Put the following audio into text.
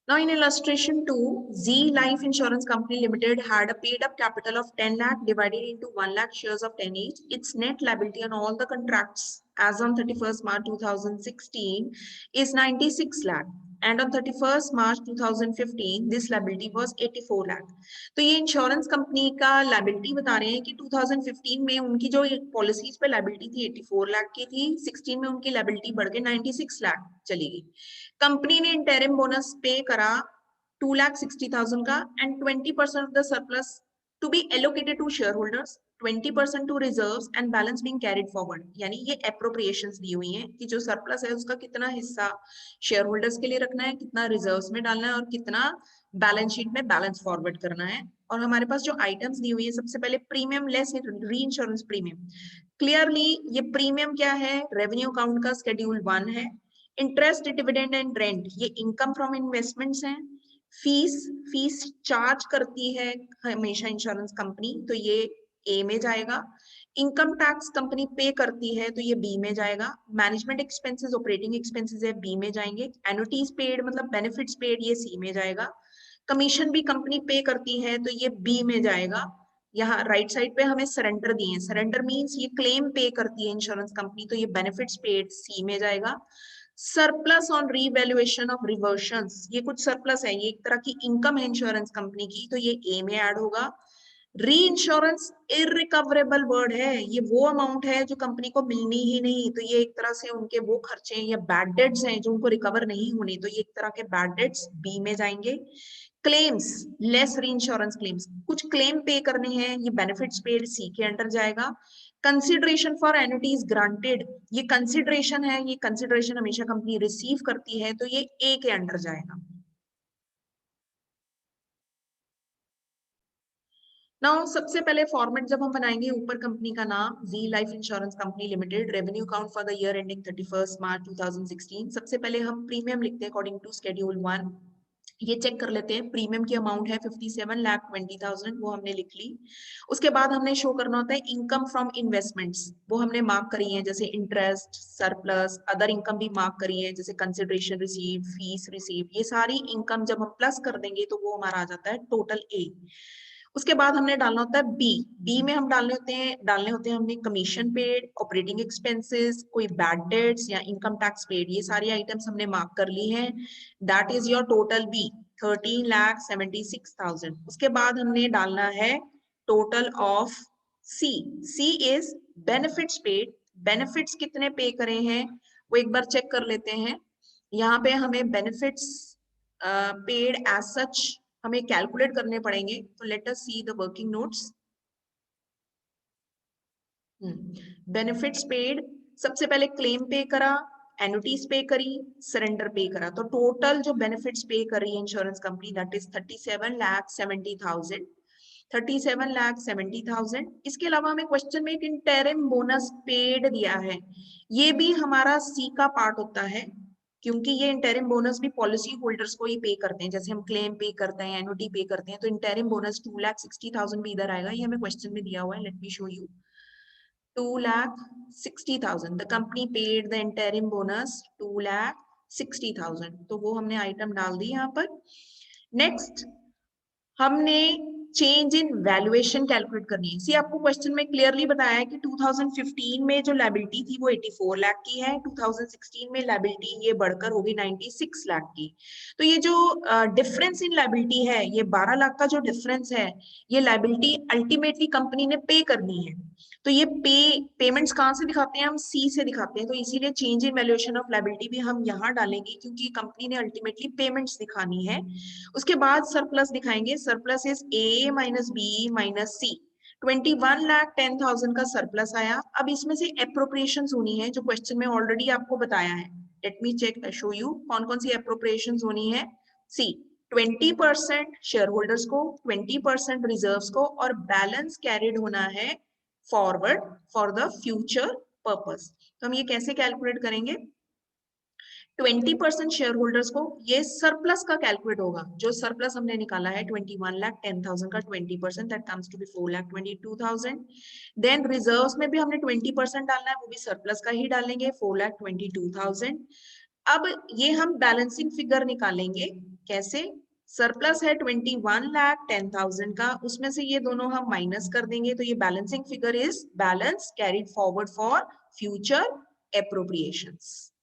Now in illustration 2, Z Life Insurance Company Limited had a paid up capital of 10 lakh divided into 1 lakh shares of 10 each. Its net liability on all the contracts as on 31st March 2016 is 96 lakh. And on 31st March 2015, this liability was 84 lakh. तो ये insurance company का liability बता रहे हैं कि 2015 में उनकी जो पॉलिसीज पे लाइबिलिटी थी 84 लाख की थी, 16 में उनकी लाइबिलिटी बढ़ के 96 लाख चली गई। कंपनी ने इंटरिम बोनस पे करा 2,60,000 का and 20% of the surplus to be allocated to share holders, 20% to reserves and balance being carried forward. यानी ये एप्रोप्रिएशंस दी हुई हैं कि जो सरप्लस है उसका कितना हिस्सा शेयर होल्डर्स के लिए रखना है, कितना रिजर्व्स में डालना है और कितना बैलेंस शीट में बैलेंस फॉरवर्ड करना है। और हमारे पास जो आइटम्स दी हुई है, सबसे पहले प्रीमियम लेस री इंश्योरेंस प्रीमियम। क्लियरली ये प्रीमियम क्या है, रेवेन्यू अकाउंट का शेड्यूल 1 है। इंटरेस्ट, डिविडेंड एंड रेंट ये इनकम फ्रॉम इन्वेस्टमेंट्स हैं। फीस चार्ज करती है हमेशा इंश्योरेंस कंपनी, तो ये ए में जाएगा। इनकम टैक्स कंपनी पे करती है तो ये बी में जाएगा। मैनेजमेंट एक्सपेंसेस, ऑपरेटिंग एक्सपेंसेस है बी में जाएंगे। एनुटीज पेड मतलब बेनिफिट्स पेड ये सी में जाएगा। कमीशन भी कंपनी पे करती है तो ये बी में जाएगा। यहाँ राइट साइड पे हमें सरेंडर दिए हैं, सरेंडर मींस ये क्लेम पे करती है इंश्योरेंस कंपनी, तो ये बेनिफिट्स पेड सी में जाएगा। सरप्लस ऑन रीवैल्यूएशन ऑफ रिवर्शंस, ये कुछ सरप्लस है, ये एक तरह की इनकम है इंश्योरेंस कंपनी की, तो ये ए में ऐड होगा। री इंश्योरेंस इररिकवरेबल वर्ड है, ये वो अमाउंट है जो कंपनी को मिलनी ही नहीं, तो ये एक तरह से उनके वो खर्चे या बैड डेट्स हैं जो उनको रिकवर नहीं होने, तो ये एक तरह के बैड डेट्स बी में जाएंगे। क्लेम्स, लेस री इंश्योरेंस क्लेम्स, कुछ क्लेम पे करने हैं, ये बेनिफिट्स पेड सी के अंडर जाएगा। कंसिडरेशन फॉर एनुटीज ग्रांटेड, ये कंसिडरेशन है, ये कंसिडरेशन हमेशा कंपनी रिसीव करती है, तो ये ए के अंडर जाएगा। नाउ सबसे पहले फॉर्मेट जब हम बनाएंगे, ऊपर कंपनी का नाम G life insurance company limited, revenue account for the year ending 31 March 2016। सबसे पहले हम प्रीमियम लिखते हैं अकॉर्डिंग टू शेड्यूल 1। ये चेक कर लेते हैं, प्रीमियम की अमाउंट है 57,20,000, वो हमने लिख ली। उसके बाद हमने शो करना होता है इनकम फ्रॉम इन्वेस्टमेंट्स, वो हमने मार्क करी है, जैसे इंटरेस्ट, सरप्लस, अदर इनकम भी मार्क करी है, जैसे कंसिडरेशन रिसीव, फीस रिसीव, ये सारी इनकम जब हम प्लस कर देंगे तो वो हमारा आ जाता है टोटल ए। उसके बाद हमने डालना होता है बी। बी में हम डालने होते हैं हमने कमीशन पेड, ऑपरेटिंग एक्सपेंसेस, कोई बैड डेट्स या इनकम टैक्स पेड, ये सारी आइटम्स हमने मार्क कर ली हैं। That is your total B 13,76,000। उसके बाद हमने डालना है total of C. C is benefits paid. Benefits कितने पे करे हैं वो एक बार चेक कर लेते हैं। यहाँ पे हमें बेनिफिट्स पेड एज सच हमें कैलकुलेट करने पड़ेंगे, तो let us see the working notes. Benefits paid, सबसे पहले क्लेम पे करा, एनुटीज पे करी, सरेंडर पे करा, तो टोटल जो बेनिफिट्स पे कर रही है इंश्योरेंस कंपनी दैट इज 37,70,000। 37,70,000। इसके अलावा हमें क्वेश्चन में एक इंटरिम बोनस पेड दिया है, ये भी हमारा सी का पार्ट होता है, क्योंकि ये इंटरिम बोनस भी पॉलिसी होल्डर्स को ही पे करते हैं, जैसे हम क्लेम पे करते हैं, एनुटी पे करते हैं, तो इंटरिम बोनस 2,60,000 भी इधर आएगा, ये हमें क्वेश्चन में दिया हुआ है। Let me show you. 2,60,000, the company paid the interim bonus 2,60,000, तो वो हमने आइटम डाल दी यहाँ पर। नेक्स्ट हमने चेंज इन वैल्यूएशन कैलकुलेट करनी है। सी आपको क्वेश्चन में क्लियरली बताया है कि 2015 में जो लायबिलिटी थी वो 84 लाख की है, 2016 में लायबिलिटी ये बढ़कर होगी 96 लाख की। तो ये जो डिफरेंस इन लायबिलिटी है, ये 12 लाख का जो डिफरेंस है, ये लायबिलिटी अल्टीमेटली कंपनी ने पे करनी है। तो ये पेमेंट्स कहाँ से दिखाते हैं, हम सी से दिखाते हैं, तो इसीलिए change in valuation of liability भी हम यहाँ डालेंगे, क्योंकि कंपनी ने अल्टीमेटली पेमेंट्स दिखानी है। उसके बाद सरप्लस दिखाएंगे, surplus is A minus B minus C. 21,10,000 का सरप्लस आया। अब इसमें से एप्रोप्रिएशन होनी है, जो क्वेश्चन में ऑलरेडी आपको बताया है। Let me check show you कौन कौन सी एप्रोप्रिएशन होनी है। सी 20% शेयर होल्डर्स को, 20% रिजर्व्स को, और बैलेंस कैरिड होना है forward for the future purpose. तो हम ये कैसे कैलकुलेट करेंगे, 20% शेयर होल्डर्स को, ये सरप्लस का कैलकुलेट होगा, जो सरप्लस हमने निकाला है 21,10,000 का 20%, that comes to be 4,22,000। Then reserves में भी हमने 20% डालना है, वो भी सरप्लस का ही डालेंगे, 4,22,000। अब ये हम बैलेंसिंग फिगर निकालेंगे, कैसे? सरप्लस है 21,10,000 का, उसमें से ये दोनों हम माइनस कर देंगे, तो ये balancing figure is balance carried forward for future appropriations.